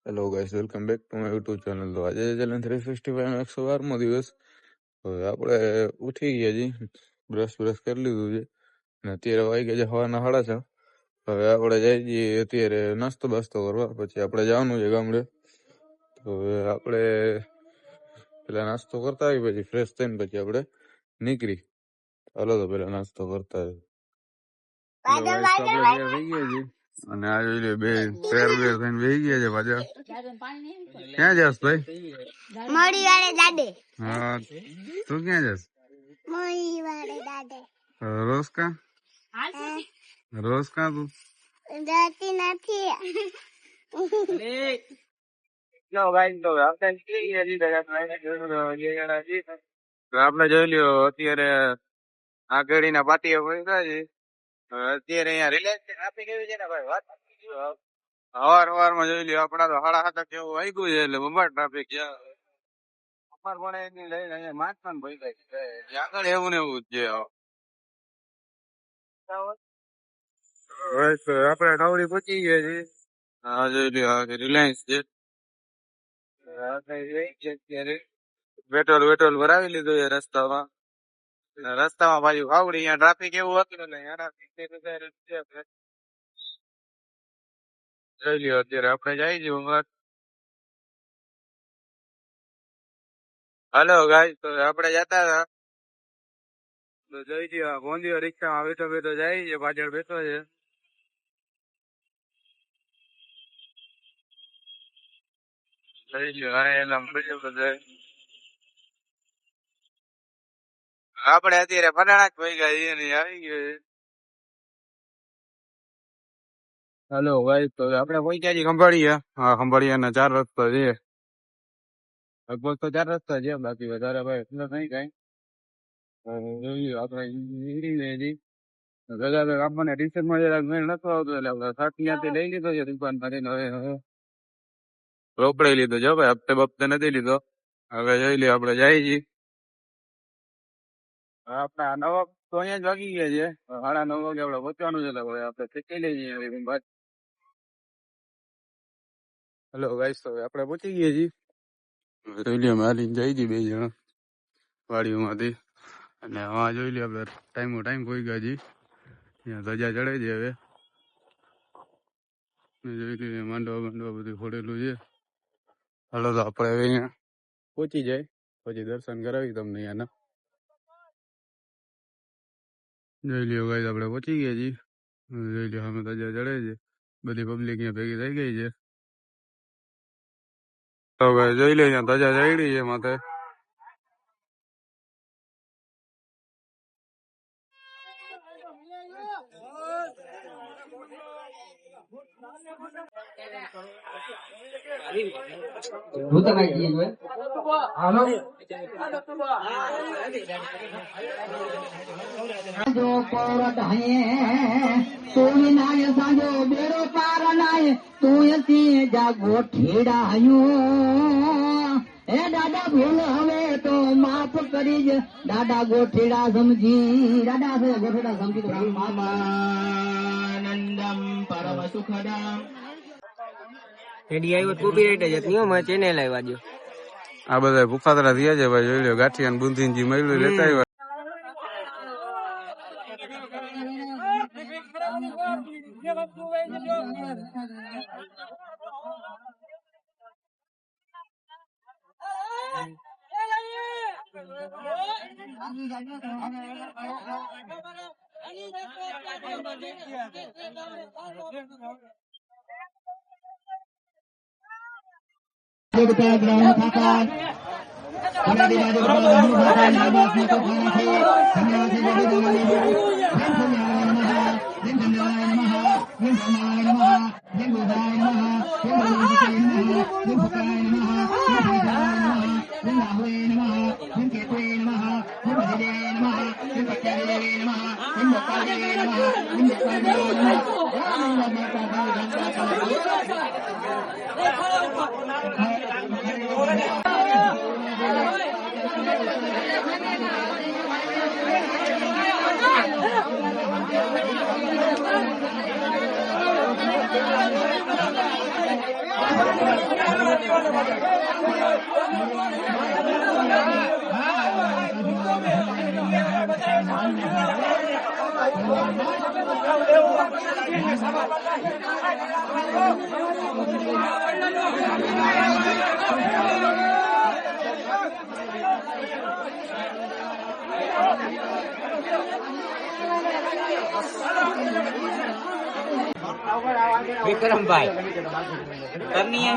Hello guys, welcome back to my YouTube channel. તો આજે challenge 365 નો 112મો દિવસ. હવે આપણે ઉઠી ગયા છીએ, બ્રશ કરી લીધું છે અને અત્યારે વાગી ગયા છે સવારના 6:30. હવે આપણે જઈ છીએ અત્યારે નાસ્તો બાસ્તો કરવા, પછી આપણે જવાનું છે ગામડે. તો હવે આપણે પેલા નાસ્તો કરતા આવી, પછી ફ્રેશ થઈને પછી આપણે નીકળી. હાલો તો પેલા નાસ્તો કરતા આવી. આપણે થઈ ગયા છીએ અને આ જોઈ લે બે પેર થઈને બેસી ગયા છે પાછા. ક્યાં જાસ ભાઈ? મોડી વાળે દાદે. હા, તું ક્યાં જાસ? મોડી વાળે દાદે. રોજ કા તું જાતી નથી. આપણે જોઈ લ્યો અત્યારે આ ઘડી ના પાટીએ પહોંચ્યા છે. અત્યારે અહીંયા રિલાયન્સ ટ્રાફિક એવી છે ને ભાઈ, વાત સવારમાં જોઈ લ્યો આપડા તો 7:30 જેવું વાગ્યું છે, એટલે બમ્બર ટ્રાફિક છે. અમાર પણ એની લઈને અહીંયા માથાન ભઈ ગઈ છે, આગળ એવું ને એવું જ છે. આપણે નવરી પહોંચી ગયા છીએ. હા જોઈ લ્યો રિલાયન્સ છે. અત્યારે પેટ્રોલ ભરાવી લીધું છે રસ્તામાં પાછું આવડી અહીંયા ટ્રાફિક એવું હતું ને જોઈ લ્યો અત્યારે આપણે જઈ છીએ. હાલો ગાઈસ, તો આપણે જતા હતા તો જોઈ છીએ ગોંદીઓ રિક્ષામાં બેઠો જાય છે, પાછળ બેઠો છે. જોઈ લ્યો એના આપણે અત્યારે ફટાણા જ ભેગા છીએ ને આવી ગયો છે. હાલો ગાઈસ, તો આપણે પહોંચ્યા છીએ ખંભાળિયા. હા, ખંભાળિયાના 4 રસ્તા છે, લગભગ તો 4 રસ્તા છે, બાકી વધારે ભાઈ એટલો નહીં કઈ. જોઈએ આપણે આપણને રિસેપ્ટમાં જરાક મેળ નતો આવતો, એટલે આપણે શાક ત્યાંથી લઈ લીધો છે દુકાન માંથી. હવે રોકડી લીધો છે ભાઈ, હપ્તે નથી લીધો. હવે જોઈ લે આપણે જાય છીએ. આપડા 9 તો અહીંયા જ વાગી ગયા છે, 9:30 વાગે આપણે પહોંચવાનું છે. એટલે આપણે શીખી લઈ જઈએ. હેલો ગાઈસ, હવે આપણે પહોંચી ગયા છીએ. જોઈ લે અમે હાલીને જઈ છીએ 2 જણા વાડીઓમાંથી. અને હા જોઈ લે આપણે ટાઈમ પહોંચી ગયા છીએ. ત્યાં ધજા ચડે છે. હવે જોઈ લે માંડવા બધું ફોડેલું છે. હાલો તો આપણે હવે અહીંયા પહોંચી જાય, પછી દર્શન કરાવી તમને અહીંયાના. જોઈ લ્યો ગાઈસ, આપણે પહોંચી ગયા છીએ. જોઈ લ્યો સામે ધજા ચડે છે, બધી પબ્લિક અહીંયા ભેગી થઈ ગઈ છે. તો ભાઈ જોઈ લે અહીંયા ધજા ચડી છે માથે. દાદા ભૂલ હવે તો માફ કરી જ દાદા ગોઠેડા સમજી દાદા ગોઠેડા સમજી બ્રહ્માનંદમ પરમ સુખદમ. રેડી આવ્યો કોપીરાઈટ જ હતી મેં ચેનલ આવ્યા દો. આ બધા ભૂખાતરા થયા છે ભાઈ. જોઈ લો ગાંઠિયા બુંદીજી મળ્યું લેતા આવ્યા. Thank you. વિક્રમભાઈ કરની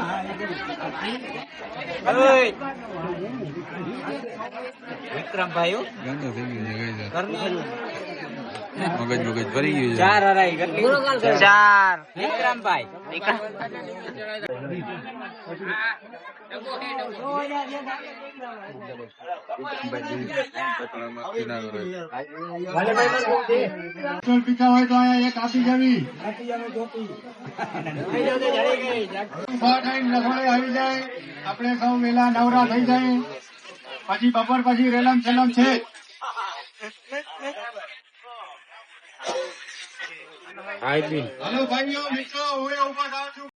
ઓય વિક્રમભાઈ હો ગાંડો થઈ ગયો છે ગઈ કરની મગજ મગજ ભરી ગયું છે ચાર હરાઈ કેટલી ચાર વિક્રમભાઈ પીતા હોય તો અહીંયા એક આપી જવી આવી જાય આપણે સૌ વેલા નવરા થઈ જાય પછી બપોર પછી રેલમ છેલમ છે હલો ભાઈઓ મિત્રો હું ઉભા થાઉં છું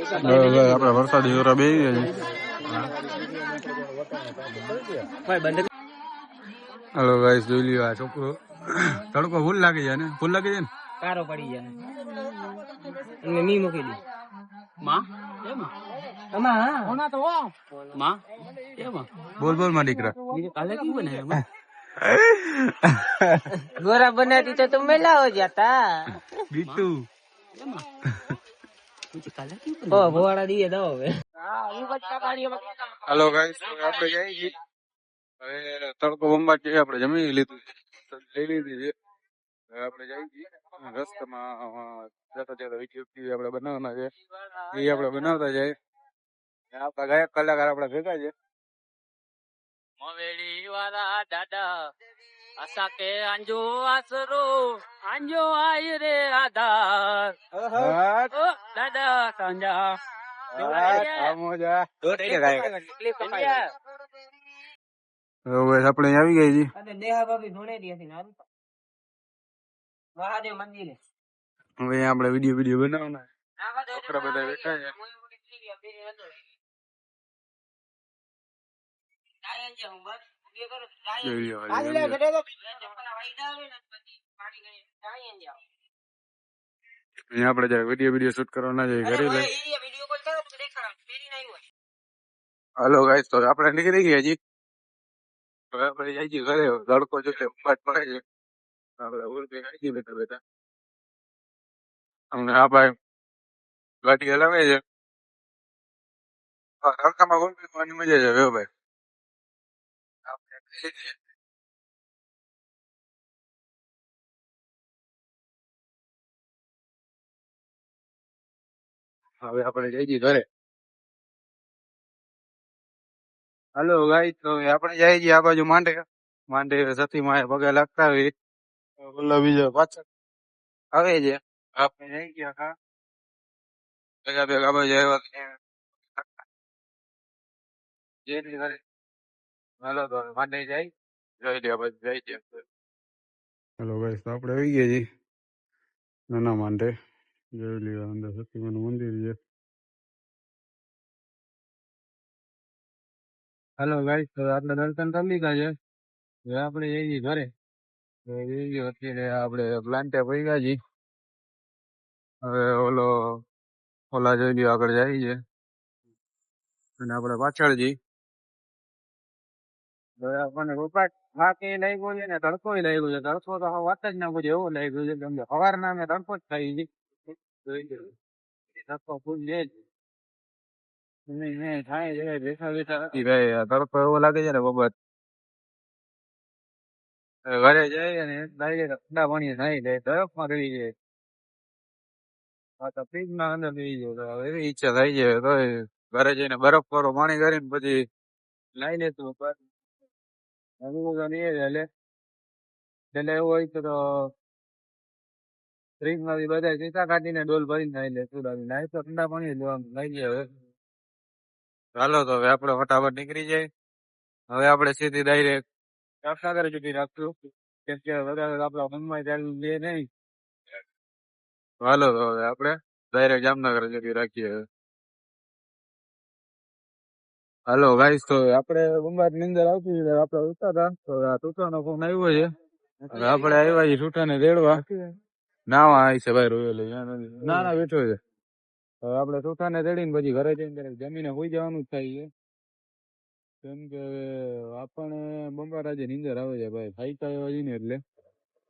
આપડે વરસાદી જોરા બે હલો ગાઈસ જોઈ લ્યો આ છોકરો તડકો ફૂલ લાગી જાય ને ફૂલ લાગી જાય ને કારો પડી જાય એને મી મૂકી દી માં એમાં હોના તો માં એમાં બોલ બોલ માં દીકરા કાલે ક્યું બને गोरा बनाती तो तुम मेला हो जाता બીટુ ભોવાડા દીએ દો હવે હેલો ગાઈસ આપણે જઈ છીએ હવે તડકો બંબાટ છે આપણે જમી લીધું લઈ લીધી છે હવે આપણે જઈ છીએ રસ્તામાં જતા જતા વિડીયો આપણે બનાવવાના છે એ આપણે બનાવતા જાય આપણા ગાયક કલાકાર આપણા ભેગા છે મવેડી વાળા દાદા આશા કે આંજો આસરો આંજો આય રે આધાર ઓ દાદા સાંજા આપણે આવી ગઈ જી દેહા ભાભી ભણેલી હતી મહાદેવ મંદિરે હવે આપણે વિડીયો બનાવવાના છોકરા બધા બેઠા છે આપણે જરા વિડીયો શૂટ કરવાના છે ઘરે લઈ હાલો ગાઈસ તો આપણે નીકળી ગયા જી હવે આપણે જાય છીએ ઘરે તડકો જો પાટ પડે છે આપણે ઉલટી ખાઈ છીએ બેઠા બેઠા અમને આ ભાઈ ગાડી હલાવે છે તડકામાં ઉલટી ખાવાની મજા છે હવે ભાઈ હવે આપણે જઈ છીએ ઘરે હાલો ગાઈસ તો આપણે જઈએ છીએ આ બાજુ માંડે સતી માં પગે લાગતા હોય ઓલા બીજા પાછળ આવે છે આપણે જઈ ગયા હા ભેગા બાજુ આવ્યા જેની ઘરે હાલો તો માંડે જાય જોઈ લે પછી જઈ છે હેલો ગાઈસ તો આપણે આવી ગયા છીએ નાના માંડે જોઈ લે અંદર સતીમાનું મંદિર છે હાલો ગાઈસ તો આટલા દર્શન કરી લીધા છે હવે આપણે જઈએ ઘરે અત્યારે આપણે પ્લાન્ટે પડી ગયા છીએ હવે ઓલા જોઈ લ્યો આગળ જાય છે અને આપણે પાછળ જઈ હવે આપણને રૂપાટ થાકે લાગ્યો છે ને તડકો લાગ્યો છે તડકો તો વાત જ ના પૂછે એવું લાગ્યું છે કેમ કે સવારના અમે તડકો જ ખાઈ છે તડકો ફૂલ છે જ થાય છે બેઠા બેઠા નથી ભાઈ આ તડકો એવો લાગે છે ને બબત ઘરે જઈએ ને ઠંડા પાણી નાઈ જાય બરફમાં રહી જાય હા તો ફ્રીજ માં અંદર રહી જાય તો એવી ઈચ્છા થાય છે તો ઘરે જઈને બરફ વાળું પાણી કરીને પછી નાઈ લેતું એટલે એવું હોય તો ફ્રીજ માંથી બધા સીસા કાઢીને ડોલ ભરીને નાઈ લે નાઈ તો ઠંડા પાણી લેવાનું નાઈ જાય હવે ચાલો તો હવે આપણે ફટાફટ નીકળી જાય હવે આપણે સીધી ડાયરેક્ટ જામનગર સુધી રાખશું કેમ કે વધારે આપણા મનમાં ચાલુ લે નહીં હાલો તો હવે આપણે ડાયરેક્ટ જામનગર સુધી રાખીએ હાલો ગાઈસ તો આપણે બંબાર ની અંદર આવતી આપણે ઉતા હતા તો આ તૂટાનો ફોન આવ્યો છે હવે આપણે આવ્યા છીએ છૂટાને રેડવા નાવા આવી છે ભાઈ રોયેલો ના બેઠો છે હવે આપણે છૂટાને રેડીને પછી ઘરે જઈને જમીને હોઈ જવાનું જ થાય છે કેમ કે આપણને બંબાર આજે નીંદર આવે છે ભાઈ ફાઈતા એવા છે ને એટલે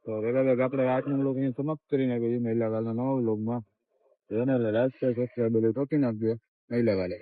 તો વેલા આપણે આજનો વ્લોગ અહીંયા સમાપ્ત કરી નાખ્યો છે મહિલા કાલના નવા વ્લોગમાં એને લાઈક સબસ્ક્રાઇબ બધું ટોકી નાખજો મહિલા કાલે